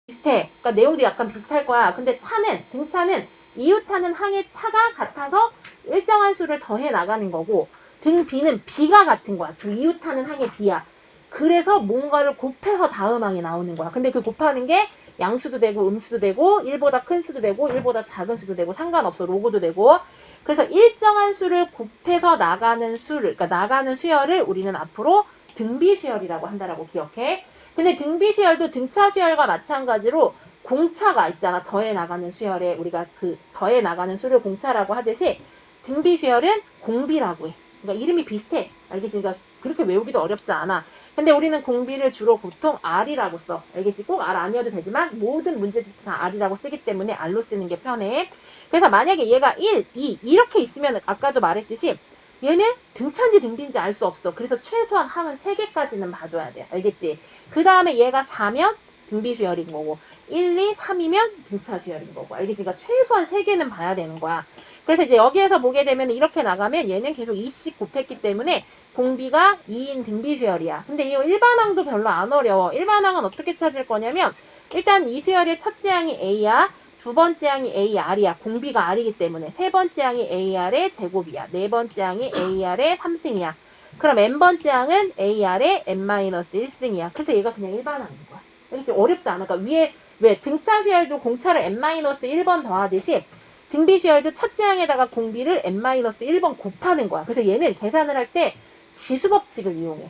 비슷해. 그러니까 내용도 약간 비슷할 거야. 근데 등차는 이웃하는 항의 차가 같아서 일정한 수를 더해 나가는 거고, 등 B는 B가 같은 거야. 두 이웃하는 항의 B야. 그래서 뭔가를 곱해서 다음 항이 나오는 거야. 근데 그 곱하는 게 양수도 되고 음수도 되고 1보다 큰 수도 되고 1보다 작은 수도 되고 상관없어. 로고도 되고. 그래서 일정한 수를 곱해서 나가는 그러니까 나가는 수열을 우리는 앞으로 등비 수열이라고 한다라고 기억해. 근데 등비 수열도 등차 수열과 마찬가지로 공차가 있잖아. 더해 나가는 수열에 우리가 그 더해 나가는 수를 공차라고 하듯이 등비 수열은 공비라고 해. 그러니까 이름이 비슷해. 알겠지? 그러니까 그렇게 외우기도 어렵지 않아. 근데 우리는 공비를 주로 보통 R이라고 써. 알겠지? 꼭 R 아니어도 되지만 모든 문제집도 다 R이라고 쓰기 때문에 R로 쓰는 게 편해. 그래서 만약에 얘가 1, 2 이렇게 있으면 아까도 말했듯이 얘는 등차인지 등비인지 알 수 없어. 그래서 최소한 항은 3개까지는 봐줘야 돼. 알겠지? 그 다음에 얘가 4면 등비 수열인 거고 1, 2, 3이면 등차 수열인 거고. 알겠지? 그러니까 최소한 3개는 봐야 되는 거야. 그래서 이제 여기에서 보게 되면 이렇게 나가면 얘는 계속 2씩 곱했기 때문에 공비가 2인 등비 수열이야. 근데 이 일반항도 별로 안 어려워. 일반항은 어떻게 찾을 거냐면 일단 이 수열의 첫째 항이 A야. 두 번째 항이 AR이야. 공비가 R이기 때문에. 세 번째 항이 AR의 제곱이야. 네 번째 항이 AR의 3승이야. 그럼 n번째 항은 AR의 n-1승이야. 그래서 얘가 그냥 일반항인 거야. 알겠지? 어렵지 않아. 그러니까 위에 왜 등차 수열도 공차를 n-1번 더하듯이 등비 수열도 첫째 항에다가 공비를 n-1번 곱하는 거야. 그래서 얘는 계산을 할 때 지수법칙을 이용해.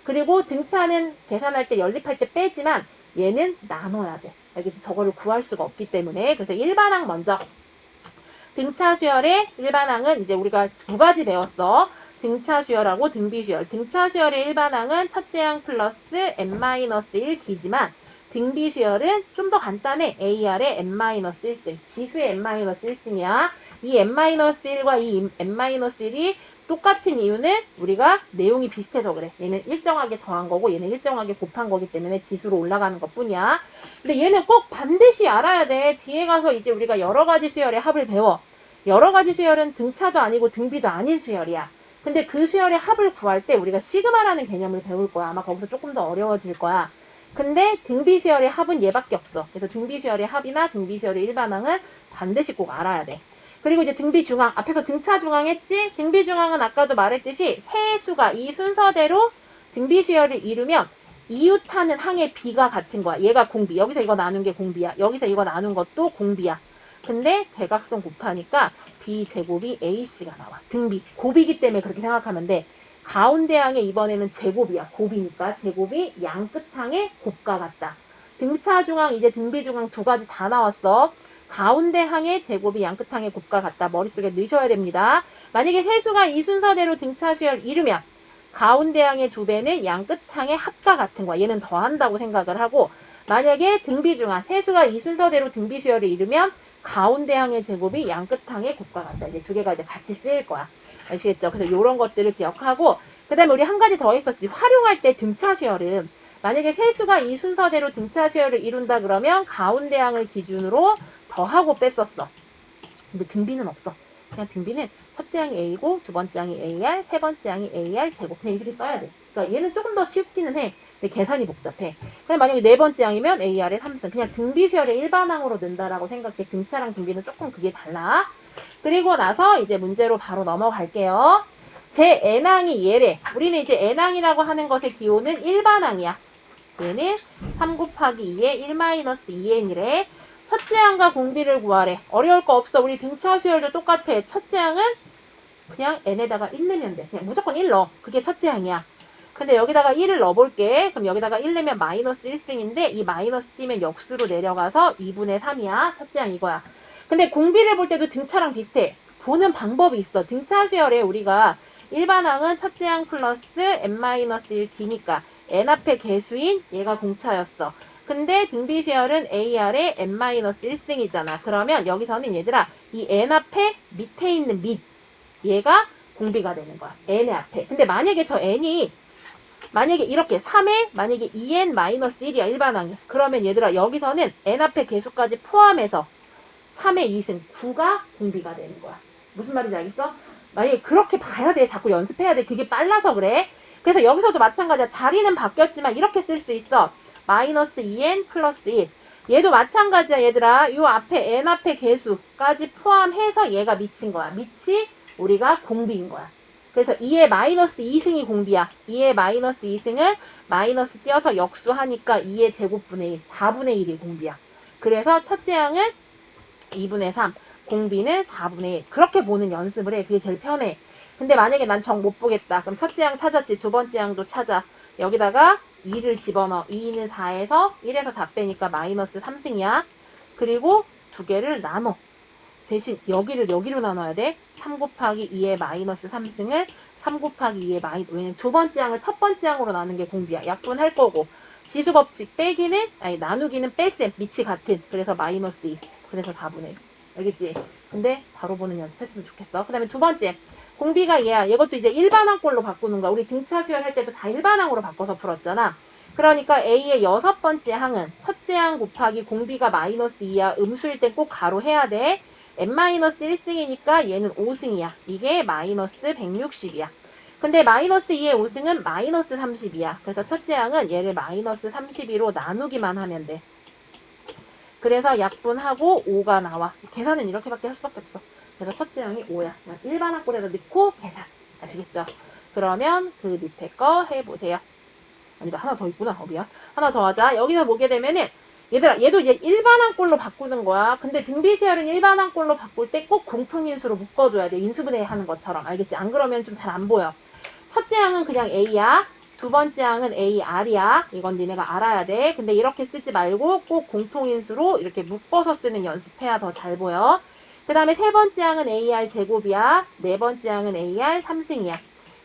그리고 등차는 계산할 때 연립할 때 빼지만 얘는 나눠야 돼. 알겠지? 저거를 구할 수가 없기 때문에. 그래서 일반항 먼저. 등차 수열의 일반항은 이제 우리가 두 가지 배웠어. 등차 수열하고 등비 수열. 등차 수열의 일반항은 첫째 항 플러스 n-1d지만 등비 수열은 좀 더 간단해. AR의 n-1승. 지수의 n-1승이야. 이 n-1과 이 n-1이 똑같은 이유는 우리가 내용이 비슷해서 그래. 얘는 일정하게 더한 거고 얘는 일정하게 곱한 거기 때문에 지수로 올라가는 것 뿐이야. 근데 얘는 꼭 반드시 알아야 돼. 뒤에 가서 이제 우리가 여러 가지 수열의 합을 배워. 여러 가지 수열은 등차도 아니고 등비도 아닌 수열이야. 근데 그 수열의 합을 구할 때 우리가 시그마라는 개념을 배울 거야. 아마 거기서 조금 더 어려워질 거야. 근데 등비 수열의 합은 얘밖에 없어. 그래서 등비 수열의 합이나 등비 수열의 일반항은 반드시 꼭 알아야 돼. 그리고 이제 등비 중항. 앞에서 등차 중항 했지? 등비 중항은 아까도 말했듯이 세 수가 이 순서대로 등비 수열을 이루면 이웃하는 항의 비가 같은 거야. 얘가 공비. 여기서 이거 나눈 게 공비야. 여기서 이거 나눈 것도 공비야. 근데 대각선 곱하니까 B제곱이 AC가 나와. 등비. 곱이기 때문에 그렇게 생각하면 돼. 가운데 항의 이번에는 제곱이야. 곱이니까 제곱이 양 끝항의 곱과 같다. 등차 중항, 이제 등비 중항 두 가지 다 나왔어. 가운데 항의 제곱이 양 끝항의 곱과 같다. 머릿속에 넣으셔야 됩니다. 만약에 세수가 이 순서대로 등차 수열 이루면 가운데 항의 두 배는 양 끝항의 합과 같은 거야. 얘는 더한다고 생각을 하고 만약에 등비 중항, 세수가 이 순서대로 등비 수열을 이루면 가운데 항의 제곱이 양 끝항의 곱과 같다. 이제 두 개가 이제 같이 쓰일 거야. 아시겠죠? 그래서 이런 것들을 기억하고 그 다음에 우리 한 가지 더 있었지. 활용할 때 등차 수열은 만약에 세수가 이 순서대로 등차 수열을 이룬다 그러면 가운데 항을 기준으로 더하고 뺐었어. 근데 등비는 없어. 그냥 등비는 첫째 항이 A고 두 번째 항이 AR, 세 번째 항이 AR 제곱. 그냥 이렇게 써야 돼. 그러니까 얘는 조금 더 쉽기는 해. 근데 계산이 복잡해. 그냥 만약에 네 번째 항이면 AR의 3승. 그냥 등비 수열의 일반항으로 넣는다라고 생각해. 등차랑 등비는 조금 그게 달라. 그리고 나서 이제 문제로 바로 넘어갈게요. 제 n항이 얘래. 우리는 이제 n항이라고 하는 것의 기호는 일반항이야. 얘는 3 곱하기 2의 1-2n이래. 첫째 항과 공비를 구하래. 어려울 거 없어. 우리 등차 수열도 똑같아. 첫째 항은 그냥 n에다가 1 넣으면 돼. 그냥 무조건 1 넣어. 그게 첫째 항이야. 근데 여기다가 1을 넣어볼게. 그럼 여기다가 1 넣으면 마이너스 1승인데 이 마이너스 띄면 역수로 내려가서 2분의 3이야. 첫째 항 이거야. 근데 공비를 볼 때도 등차랑 비슷해. 보는 방법이 있어. 등차 수열에 우리가 일반항은 첫째 항 플러스 n-1d니까 n 앞에 개수인 얘가 공차였어. 근데 등비 수열은 AR의 n-1승이잖아. 그러면 여기서는 얘들아 이 n 앞에 밑에 있는 밑 얘가 공비가 되는 거야. n의 앞에. 근데 만약에 저 n이 만약에 이렇게 3에 만약에 2n-1이야. 일반항이. 그러면 얘들아 여기서는 n 앞에 개수까지 포함해서 3의 2승 9가 공비가 되는 거야. 무슨 말인지 알겠어? 만약에 그렇게 봐야 돼. 자꾸 연습해야 돼. 그게 빨라서 그래. 그래서 여기서도 마찬가지야. 자리는 바뀌었지만 이렇게 쓸 수 있어. 마이너스 2n 플러스 1. 얘도 마찬가지야 얘들아. 요 앞에 n 앞에 개수까지 포함해서 얘가 미친 거야. 밑이 우리가 공비인 거야. 그래서 2의 마이너스 2승이 공비야. 2의 마이너스 2승은 마이너스 띄어서 역수하니까 2의 제곱분의 1, 4분의 1이 공비야. 그래서 첫째 항은 2분의 3, 공비는 4분의 1. 그렇게 보는 연습을 해. 그게 제일 편해. 근데 만약에 난 정 못 보겠다. 그럼 첫째 항 찾았지. 두 번째 항도 찾아. 여기다가 2를 집어넣어. 2는 4에서 1에서 4 빼니까 마이너스 3승이야. 그리고 두 개를 나눠. 대신 여기로 나눠야 돼. 3 곱하기 2의 마이너스 3승을 3 곱하기 2의 마이너스, 왜냐면 두 번째 항을 첫 번째 항으로 나눈 게 공비야. 약분할 거고. 지수법칙 나누기는 뺄셈, 밑이 같은. 그래서 마이너스 2. 그래서 4분의 1. 알겠지? 근데 바로 보는 연습했으면 좋겠어. 그 다음에 두 번째. 공비가 얘야. 이것도 이제 일반항꼴로 바꾸는 거야. 우리 등차 수열할 때도 다 일반항으로 바꿔서 풀었잖아. 그러니까 A의 여섯 번째 항은 첫째 항 곱하기 공비가 마이너스 2야. 음수일 땐 꼭 가로 해야 돼. n-1승이니까 얘는 5승이야. 이게 마이너스 160이야. 근데 마이너스 2의 5승은 마이너스 30이야. 그래서 첫째 항은 얘를 마이너스 32로 나누기만 하면 돼. 그래서 약분하고 5가 나와. 계산은 이렇게밖에 할 수밖에 없어. 그래서 첫째 항이 5야. 일반항꼴에다 넣고 계산. 아시겠죠? 그러면 그 밑에 거 해보세요. 아니다. 하나 더 있구나. 미안. 하나 더 하자. 여기서 보게 되면은 얘들아, 얘도 이제 일반항꼴로 바꾸는 거야. 근데 등비수열은 일반항꼴로 바꿀 때 꼭 공통인수로 묶어줘야 돼. 인수분해 하는 것처럼. 알겠지? 안 그러면 좀 잘 안 보여. 첫째 항은 그냥 A야. 두 번째 항은 AR이야. 이건 니네가 알아야 돼. 근데 이렇게 쓰지 말고 꼭 공통인수로 이렇게 묶어서 쓰는 연습해야 더 잘 보여. 그 다음에 세 번째 항은 AR 제곱이야. 네 번째 항은 AR 3승이야.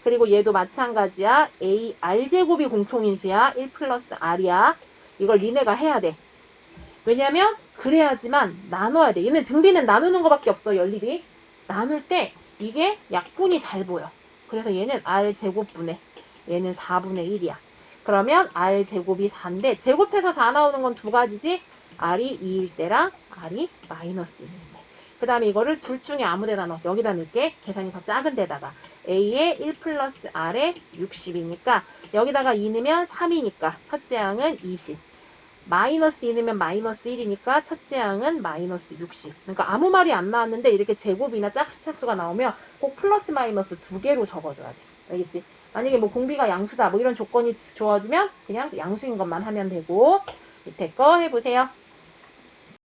그리고 얘도 마찬가지야. AR 제곱이 공통인수야. 1 플러스 R이야. 이걸 니네가 해야 돼. 왜냐면 그래야지만 나눠야 돼. 얘는 등비는 나누는 거밖에 없어. 연립이. 나눌 때 이게 약분이 잘 보여. 그래서 얘는 R제곱분의 얘는 4분의 1이야. 그러면 R제곱이 4인데 제곱해서 4 나오는 건 두 가지지. R이 2일 때랑 R이 마이너스 1일 때. 그 다음에 이거를 둘 중에 아무 데다 넣어. 여기다 넣을게. 계산이 더 작은 데다가. A의 1 플러스 R의 60이니까 여기다가 2 넣으면 3이니까 첫째 항은 20. 마이너스 2 넣으면 마이너스 1이니까 첫째 항은 마이너스 60. 그러니까 아무 말이 안 나왔는데 이렇게 제곱이나 짝수차수가 나오면 꼭 플러스 마이너스 두 개로 적어줘야 돼. 알겠지? 만약에 뭐 공비가 양수다 뭐 이런 조건이 주어지면 그냥 양수인 것만 하면 되고 밑에 거 해보세요.